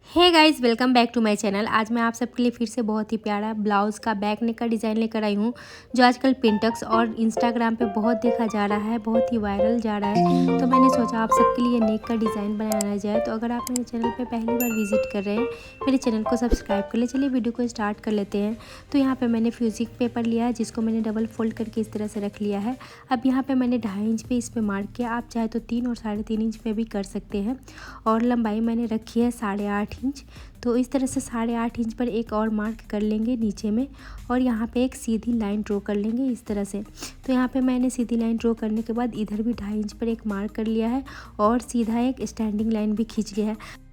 Hey guys, welcome back to my channel. आज मैं आप सबके लिए फिर से बहुत ही प्यारा ब्लाउज़ का बैक नेक का डिज़ाइन लेकर आई हूँ, जो आजकल पिंटक्स और इंस्टाग्राम पे बहुत देखा जा रहा है, बहुत ही वायरल जा रहा है। तो मैंने सोचा आप सबके लिए नेक का डिज़ाइन बनाया जाए। तो अगर आप मेरे चैनल पे पहली बार विजिट कर रहे हैं, मेरे चैनल को सब्सक्राइब कर ले। चलिए वीडियो को स्टार्ट कर लेते हैं। तो यहाँ पर मैंने फ्यूजिक पेपर लिया है, जिसको मैंने डबल फोल्ड करके इस तरह से रख लिया है। अब यहाँ पर मैंने 2.5 इंच पे इस पर मार्क किया। आप चाहे तो 3 और 3.5 इंच पे भी कर सकते हैं। और लंबाई मैंने रखी है 8.5 इंच। तो इस तरह से 8.5 इंच पर एक और मार्क कर लेंगे नीचे में, और यहाँ पे एक सीधी लाइन ड्रॉ कर लेंगे इस तरह से। तो यहाँ पे मैंने सीधी लाइन ड्रॉ करने के बाद इधर भी 2.5 इंच पर एक मार्क कर लिया है और सीधा एक स्टैंडिंग लाइन भी खींच लिया है।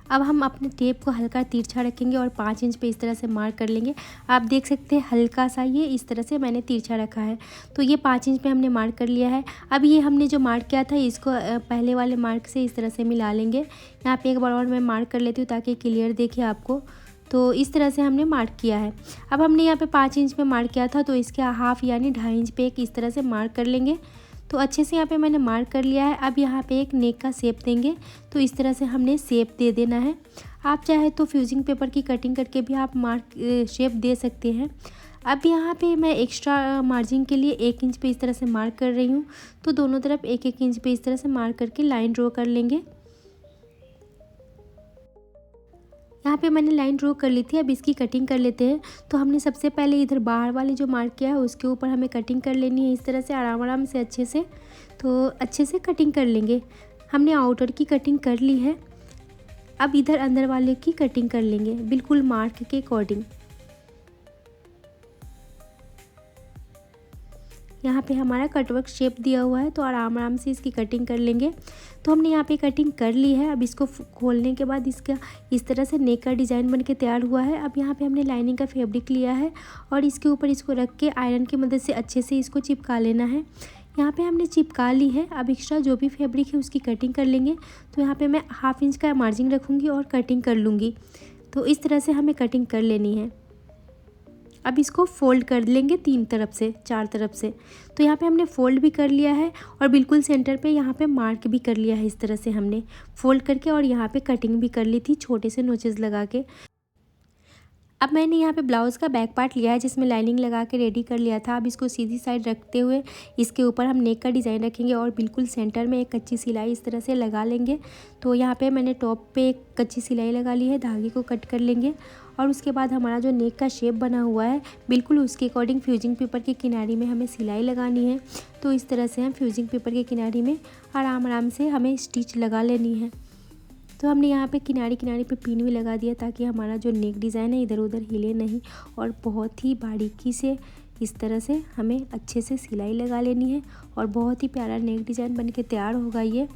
अब हम अपने टेप को हल्का तिरछा रखेंगे और 5 इंच पे इस तरह से मार्क कर लेंगे। आप देख सकते हैं हल्का सा ये इस तरह से मैंने तिरछा रखा है। तो ये 5 इंच पे हमने मार्क कर लिया है। अब ये हमने जो मार्क किया था इसको पहले वाले मार्क से इस तरह से मिला लेंगे। यहाँ पे एक बार और मैं मार्क कर लेती हूँ ताकि क्लियर देखे आपको। तो इस तरह से हमने मार्क किया है। अब हमने यहाँ पे 5 इंच पे मार्क किया था, तो इसके हाफ यानी 2.5 इंच पे एक इस तरह से मार्क कर लेंगे। तो अच्छे से यहाँ पे मैंने मार्क कर लिया है। अब यहाँ पे एक नेक का शेप देंगे, तो इस तरह से हमने शेप दे देना है। आप चाहे तो फ्यूजिंग पेपर की कटिंग करके भी आप मार्क शेप दे सकते हैं। अब यहाँ पे मैं एक्स्ट्रा मार्जिन के लिए 1 इंच पे इस तरह से मार्क कर रही हूँ। तो दोनों तरफ 1-1 इंच पे इस तरह से मार्क करके लाइन ड्रॉ कर लेंगे। यहाँ पे मैंने लाइन ड्रॉ कर ली थी। अब इसकी कटिंग कर लेते हैं। तो हमने सबसे पहले इधर बाहर वाली जो मार्क किया है उसके ऊपर हमें कटिंग कर लेनी है इस तरह से आराम आराम से अच्छे से। तो अच्छे से कटिंग कर लेंगे। हमने आउटर की कटिंग कर ली है। अब इधर अंदर वाले की कटिंग कर लेंगे बिल्कुल मार्क के अकॉर्डिंग। यहाँ पे हमारा कटवर्क शेप दिया हुआ है, तो आराम आराम से इसकी कटिंग कर लेंगे। तो हमने यहाँ पे कटिंग कर ली है। अब इसको खोलने के बाद इसका इस तरह से नेक का डिज़ाइन बन के तैयार हुआ है। अब यहाँ पे हमने लाइनिंग का फैब्रिक लिया है और इसके ऊपर इसको रख के आयरन की मदद से अच्छे से इसको चिपका लेना है। यहाँ पे हमने चिपका ली है। अब एक्स्ट्रा जो भी फैब्रिक है उसकी कटिंग कर लेंगे। तो यहाँ पे मैं 1/2 इंच का मार्जिन रखूँगी और कटिंग कर लूँगी। तो इस तरह से हमें कटिंग कर लेनी है। अब इसको फोल्ड कर लेंगे 3 तरफ से 4 तरफ से। तो यहाँ पे हमने फोल्ड भी कर लिया है और बिल्कुल सेंटर पे यहाँ पे मार्क भी कर लिया है इस तरह से हमने फोल्ड करके, और यहाँ पे कटिंग भी कर ली थी छोटे से नोचेस लगा के। अब मैंने यहाँ पे ब्लाउज़ का बैक पार्ट लिया है, जिसमें लाइनिंग लगा के रेडी कर लिया था। अब इसको सीधी साइड रखते हुए इसके ऊपर हम नेक का डिज़ाइन रखेंगे और बिल्कुल सेंटर में एक कच्ची सिलाई इस तरह से लगा लेंगे। तो यहाँ पे मैंने टॉप पे एक कच्ची सिलाई लगा ली है, धागे को कट कर लेंगे। और उसके बाद हमारा जो नेक का शेप बना हुआ है बिल्कुल उसके अकॉर्डिंग फ्यूजिंग पेपर के किनारे में हमें सिलाई लगानी है। तो इस तरह से हम फ्यूजिंग पेपर के किनारे में आराम आराम से हमें स्टिच लगा लेनी है। तो हमने यहाँ पे किनारे किनारे पे पिन भी लगा दिया ताकि हमारा जो नेक डिज़ाइन है इधर उधर हिले नहीं, और बहुत ही बारीकी से इस तरह से हमें अच्छे से सिलाई लगा लेनी है और बहुत ही प्यारा नेक डिज़ाइन बन के तैयार होगा। ये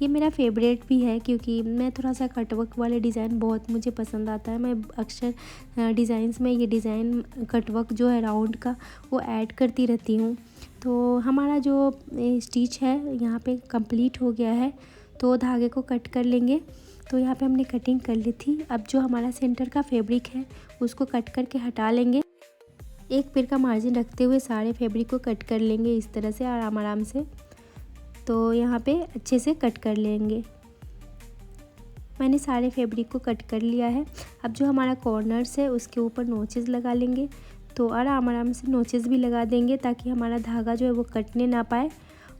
मेरा फेवरेट भी है, क्योंकि मैं थोड़ा सा कटवर्क वाले डिज़ाइन बहुत मुझे पसंद आता है। मैं अक्सर डिज़ाइंस में ये डिज़ाइन कटवर्क जो है राउंड का वो ऐड करती रहती हूँ। तो हमारा जो स्टिच है यहाँ पे कंप्लीट हो गया है। तो धागे को कट कर लेंगे। तो यहाँ पे हमने कटिंग कर ली थी। अब जो हमारा सेंटर का फैब्रिक है उसको कट करके हटा लेंगे। एक पैर का मार्जिन रखते हुए सारे फैब्रिक को कट कर लेंगे इस तरह से आराम आराम से। तो यहाँ पे अच्छे से कट कर लेंगे। मैंने सारे फैब्रिक को कट कर लिया है। अब जो हमारा कॉर्नर्स है उसके ऊपर नोचेस लगा लेंगे। तो आराम आराम से नोचेस भी लगा देंगे ताकि हमारा धागा जो है वो कटने ना पाए,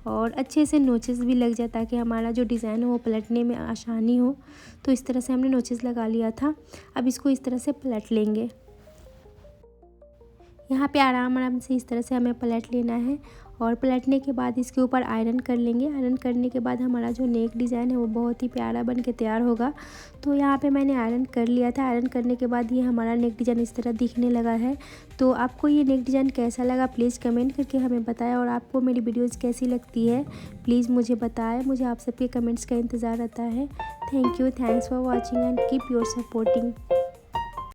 और अच्छे से नोचेस भी लग जाए ताकि हमारा जो डिज़ाइन है वो पलटने में आसानी हो। तो इस तरह से हमने नोचेस लगा लिया था। अब इसको इस तरह से पलट लेंगे। यहाँ पे आराम आराम से इस तरह से हमें पलट लेना है, और पलटने के बाद इसके ऊपर आयरन कर लेंगे। आयरन करने के बाद हमारा जो नेक डिज़ाइन है वो बहुत ही प्यारा बन के तैयार होगा। तो यहाँ पे मैंने आयरन कर लिया था। आयरन करने के बाद ये हमारा नेक डिज़ाइन इस तरह दिखने लगा है। तो आपको ये नेक डिज़ाइन कैसा लगा प्लीज़ कमेंट करके हमें बताएं, और आपको मेरी वीडियोज़ कैसी लगती है प्लीज़ मुझे बताएं। मुझे आप सबके कमेंट्स का इंतज़ार रहता है। Thank you, thanks for watching and keep your supporting.